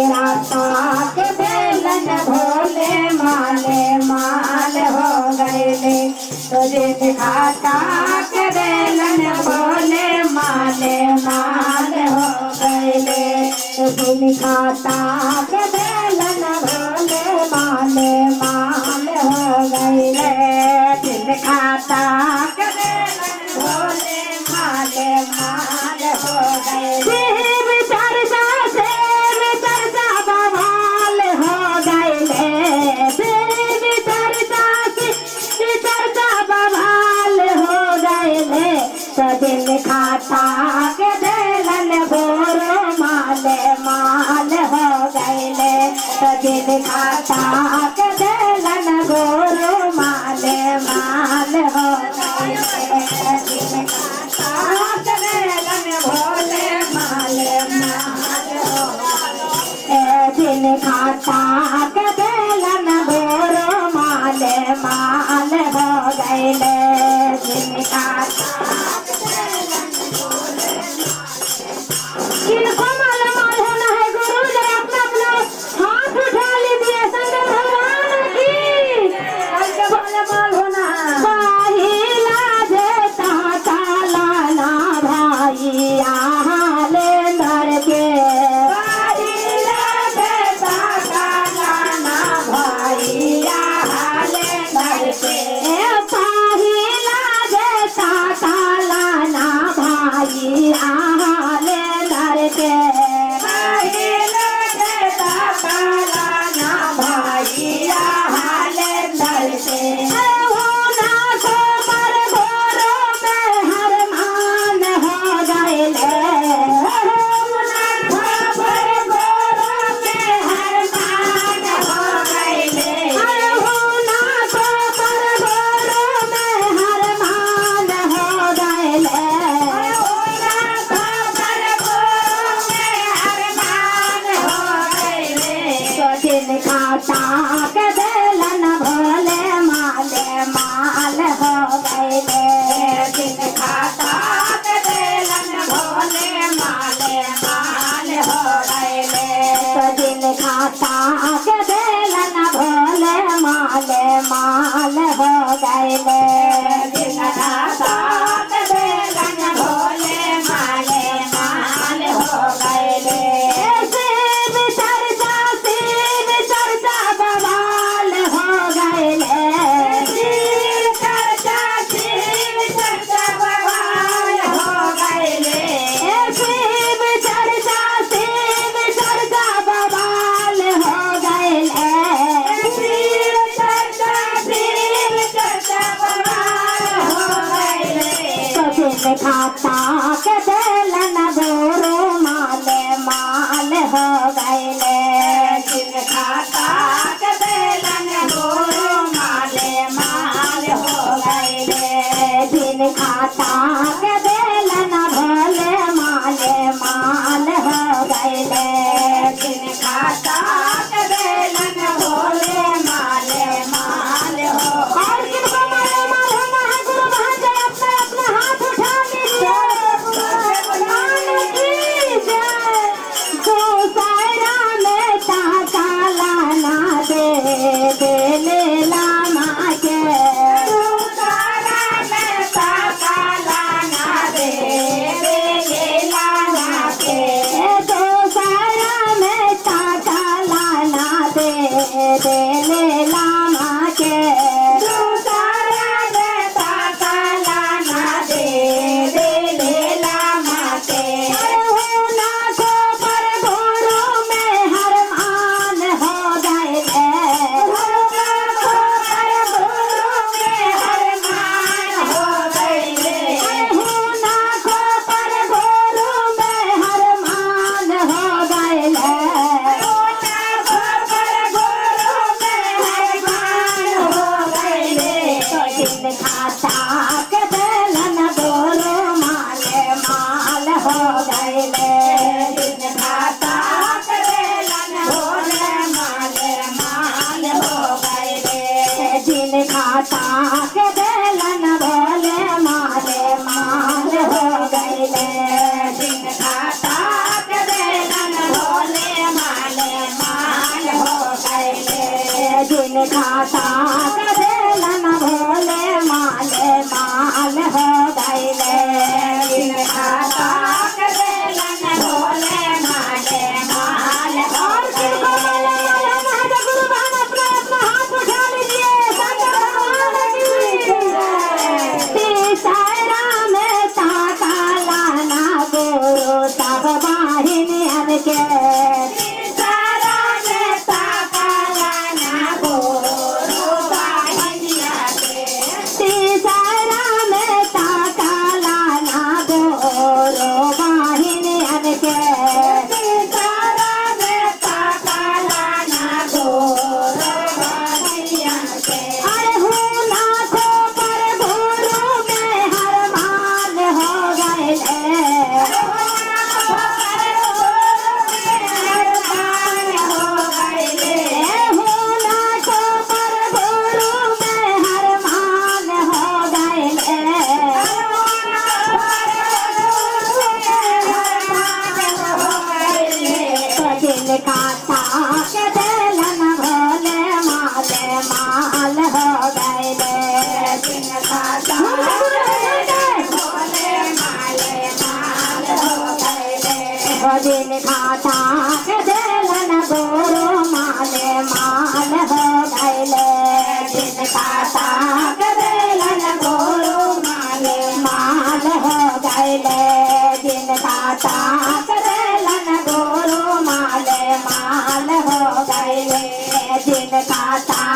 खाता के बेलन भोले माले माल हो गए। तो जिन खाता के बेलन भोले माले माल हो गए। तो जिन खाता के बेलन भोले माले माल हो गए। जिन खाता के बेलन भोले माले माल हो गए। दिन खाता के बेलन भोरो माले माल हो गए। तो दिन खाता के बेलन भोरो माले माल हो गए। दिन खाता के बेलन भोले माले माल हो गए। दिन खाता के बेलन भोरो माले माल हो गए। दिन खाता किनको माला माल होना है गुरु जरा अपना अपना हाथ उठा लीजिए। शंकर भगवान की माला माल होना है। पहिला जेता लाला भाई आले धर के। पहिला जेता लाला भाई आले धर के। पहिला जेता लाला भाई आले के। पहिला जेता लाला भाई आले धर के। होना को पर गोरो में हर मान हो गए। होना को पर गोरो में हर मान हो गए। होना को पर गोरो में हर मान हो गए। दिन खाता के बेलन भोले माले माल हो गए। दिन खाता के बेलन भोले माले माल हो गए। तो दिन खाता के बेलन भोले माले माल हो गए। दिन खाता के बेलन भोले माले माल हो गए। खाता के बेलन भोरो माले माल हो गए। दिन खाता के बेलन भोरो माले माल हो गए। दिन खाता के बेलन भोले माले माल हो गए। दिन खाता के बेलन भोले माले माल हो। और किनको माले माल होना है गुरु महान जरा अपना अपना हाथ उठा लीजिए। खाता के बेलन भोले माले खाता करेलन भोले माले माल हो गईले दिन खाता करेलन भोले माले माल हो गईले। गुरु बहन अपना अपना हाथ उठा लीजिए शंकर भगवान की जय। तीसरा में ताका लाना गुरु सब बाहिनी अनके खाता के देलन भोले माले माल हो गईले दिन खाता भोले माले माल हो गईले दिन खाता के देलन गुरु माले माल हो गईले दिन खाता के देलन गुरु माले माल हो गईले दिन खाता के देलन गुरु माले माल हो गईले दिन खाता